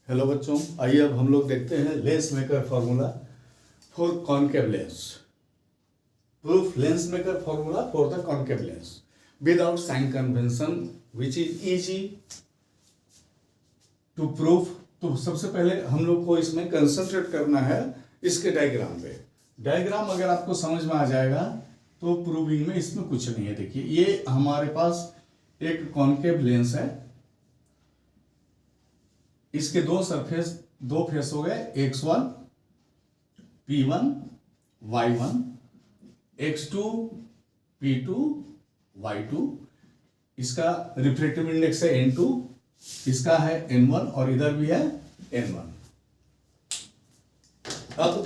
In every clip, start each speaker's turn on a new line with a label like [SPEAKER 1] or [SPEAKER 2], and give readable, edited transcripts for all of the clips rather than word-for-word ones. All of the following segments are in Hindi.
[SPEAKER 1] हेलो बच्चों, आइए अब हम लोग देखते हैं lens maker formula for concave lens. Proof lens maker formula for the concave lens without sign convention which is easy to proof. तो सबसे पहले हम लोग को इसमें कंसंट्रेट करना है इसके डायग्राम पे। डायग्राम अगर आपको समझ में आ जाएगा तो प्रूविंग में इसमें कुछ नहीं है। देखिए, ये हमारे पास एक कॉनकेव लेंस है, इसके दो फेस हो गए, x1 p1 y1, x2 p2 y2। इसका रिफ्रैक्टिव इंडेक्स है n2, इसका है n1 और इधर भी है n1। अब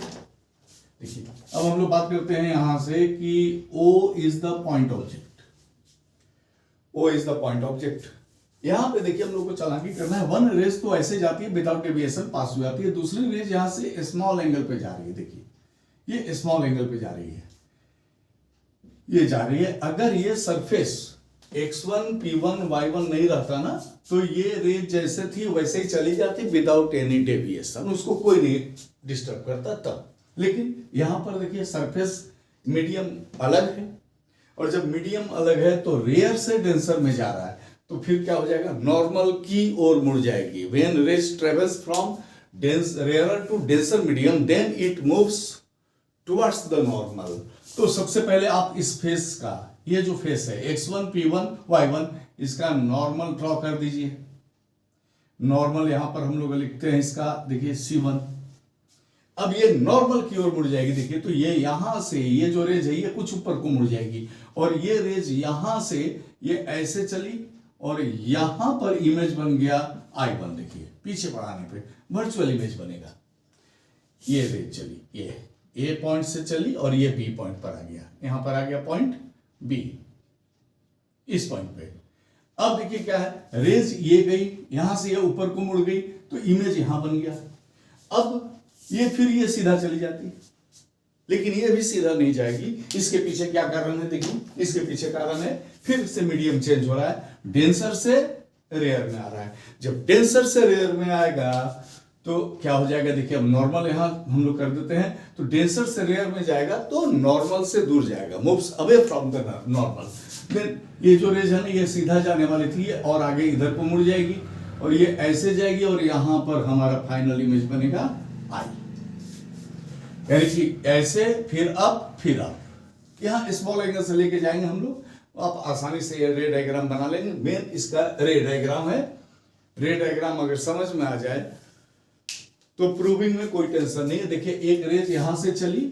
[SPEAKER 1] देखिए, अब हम लोग बात करते हैं यहां से कि O is the point object. O is the point object. यहां पे देखिए, हम लोग को चालाकी करना है। वन रेज तो ऐसे जाती है विदाउट डेविएशन पास हो जाती है, दूसरी रेज यहां से स्मॉल एंगल पे जा रही है। देखिए, ये स्मॉल एंगल पे जा रही है, ये जा रही है। अगर ये सरफेस x1 p1 y1 नहीं रहता ना, तो ये रेज जैसे थी वैसे ही चली जाती विदाउट एनी डेविएशन, उसको कोई नहीं डिस्टर्ब करता तब। लेकिन यहां पर देखिए, सरफेस मीडियम अलग है, और जब मीडियम अलग है तो रेयर से डेंसर में जा रहा है, तो फिर क्या हो जाएगा, नॉर्मल की ओर मुड़ जाएगी। When rays travels from rare to denser medium then it moves towards the normal. तो सबसे पहले आप इस फेस का, ये जो फेस है x1 p1 y1, इसका नॉर्मल ड्रॉ कर दीजिए। नॉर्मल यहां पर हम लोग लिखते हैं इसका, देखिए c1। अब ये नॉर्मल की ओर मुड़ जाएगी। देखिए, तो ये यहां से, ये जो रेज है ये कुछ ऊपर को मुड़ जाएगी, और ये रेज यहां से ये ऐसे चली और यहां पर इमेज बन गया I1। देखिए, पीछे बढ़ाने पे वर्चुअल इमेज बनेगा। ये रेज चली, ये A पॉइंट से चली और ये B पॉइंट पर आ गया, यहां पर आ गया पॉइंट B, इस पॉइंट पे। अब देखिए क्या है, रेज ये गई यहां से, ये ऊपर को मुड़ गई, तो इमेज यहां बन गया। अब ये फिर ये सीधा चली जाती है, लेकिन ये भी सीधा नहीं जाएगी। इसके पीछे क्या कारण है, देखिए, इसके पीछे कारण है फिर से मीडियम चेंज हो रहा है, डेंसर से रेयर में आ रहा है। जब डेंसर से रेयर में आएगा तो क्या हो जाएगा, देखिए, अब नॉर्मल यहां हम लोग कर देते हैं, तो डेंसर से रेयर में जाएगा तो नॉर्मल से दूर जाएगा, moves away from the normal. देन ये जो रेज है ना, ये सीधा जाने वाली थी और आगे इधर को मुड़ जाएगी, और ये ऐसे जाएगी, और यहां पर हमारा फाइनल इमेज बनेगा I। यानी कि ऐसे, फिर अप, फिर अप। यहां स्मॉल एंगल से लेके जाएंगे हम लोग, आप आसानी से ये रे डायग्राम बना लेंगे। मेन इसका रे डायग्राम है। रे डायग्राम अगर समझ में आ जाए तो प्रूविंग में कोई टेंशन नहीं है। देखिए, एक रेज यहां से चली,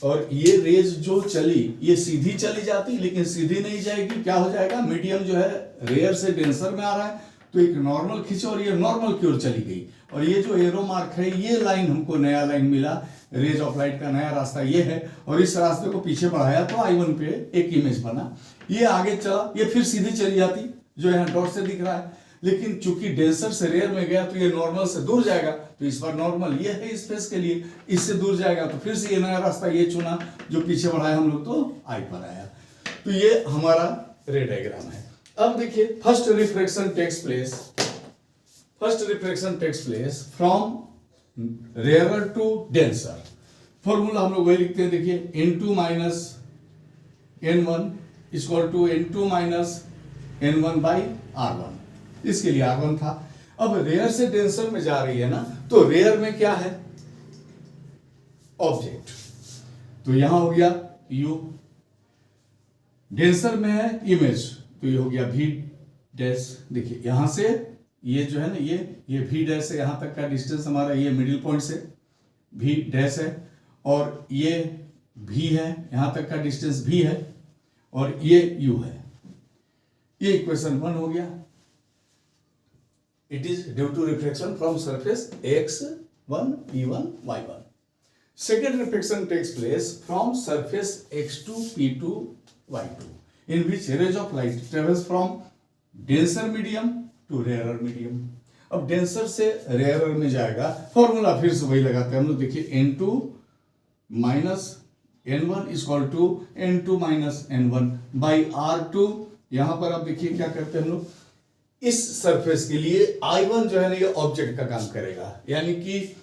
[SPEAKER 1] और ये रेज जो चली ये सीधी चली जाती, लेकिन सीधी नहीं जाएगी। क्या हो जाएगा, मीडियम जो है रेयर से डेंसर में आ रहा है, तो एक नॉर्मल खींचो और ये नॉर्मल की ओर चली गई। और ये जो एरो मार्क है, ये लाइन हमको नया लाइन मिला, रेज ऑफ लाइट का नया रास्ता ये है, और इस रास्ते को पीछे बढ़ाया तो I1 पे एक इमेज बना। ये आगे चला, ये फिर सीधी चली जाती जो यहाँ डॉट से दिख रहा है, लेकिन चूंकि डेंसर से रेयर में गया तो ये नॉर्मल से दूर जाएगा, तो इस बार नॉर्मल ये है इस फेस के लिए, इससे दूर जाएगा तो फिर से ये नया रास्ता ये चुना जो पीछे बढ़ाया हम लोग, तो I पर आया। तो ये हमारा रे डायग्राम है। अब देखिए, first refraction takes place from rare to denser. Formula हम लोग वही लिखते हैं, देखिए, n2 minus n1 equal to n2 minus n1 by r1। इसके लिए R1 था। अब रेयर से डेंसर में जा रही है ना, तो रेयर में क्या है, ऑब्जेक्ट, तो यहां हो गया U। डेंसर में है इमेज, तो ये हो गया V डैश। देखिए, यहां से ये जो है ना, ये V डैश है, यहां तक का डिस्टेंस हमारा, ये मिडिल पॉइंट से V डैश है, और ये V है, यहां तक का डिस्टेंस V है, और ये U है। ये इक्वेशन 1 हो गया। It is due to refraction from surface x1 p1 y1. Second refraction takes place from surface x2 p2 y2, in which rays of light travels from denser medium to rarer medium. अब डेंसर से रेयरर में जाएगा, फॉर्मूला फिर से वही लगाते हैं हम लोग। देखिए, n2 minus n1 equal to n2 minus n1 by r2। यहां पर अब देखिए क्या करते हैं हम लोग, इस सरफेस के लिए I1 जो है ना ये ऑब्जेक्ट का काम करेगा, यानी कि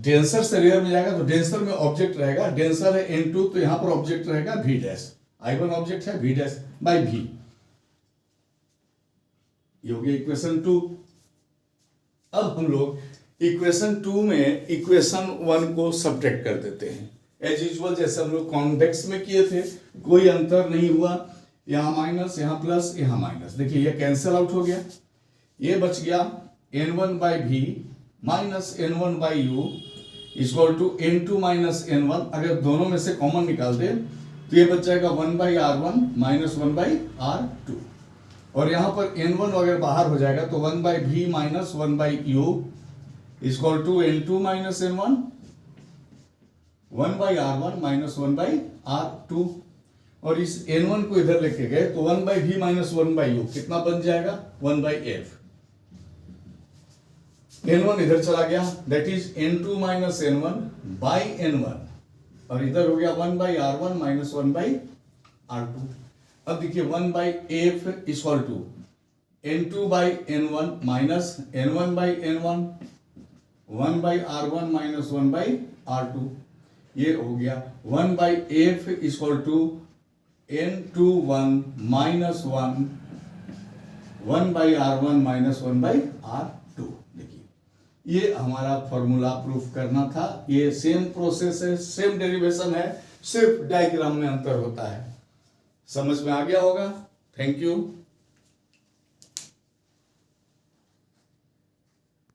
[SPEAKER 1] डेंसर से रेयर में जाएगा तो डेंसर में ऑब्जेक्ट रहेगा, डेंसर है N2 तो यहां पर ऑब्जेक्ट रहेगा V डैश, I1 ऑब्जेक्ट है V डैश बाई V। ये हो गया इक्वेशन 2। अब हम लोग इक्वेशन 2 में इक्वेशन 1 को सब्ट्रैक्ट कर देते हैं एज यूजुअल, जैसे हम लोग कॉन्वेक्स में किए थे, कोई अंतर नहीं हुआ, यहाँ माइनस यहाँ प्लस यहाँ माइनस, देखिए ये कैंसिल आउट हो गया, ये बच गया N1 by V minus N1 by U equal to N2 minus N1। अगर दोनों में से कॉमन निकाल दे तो ये बच जाएगा 1 by R1 minus 1 by R2, और यहाँ पर N1 अगर बाहर हो जाएगा तो 1 by V minus 1 by U equal to N2 minus N1, 1 by R1 minus 1 by R2, और इस N1 को इधर लेके गए तो 1 by V minus 1 by U कितना बन जाएगा 1 बाई F। N1 इधर चला गया, that is N2 minus N1 by N1, और इधर हो गया 1 by R1 minus 1 by R2। अब देखिए 1 by F equal to N2 by N1 minus N1 by N1, 1 by R1 minus 1 by R2, ये हो गया 1 by F equal to N21 minus 1, 1 by R1 minus 1 by R2। देखिए ये हमारा फॉर्मूला प्रूफ करना था, ये सेम प्रोसेस है, सेम डेरिवेशन है, सिर्फ डायग्राम में अंतर होता है। समझ में आ गया होगा। Thank you.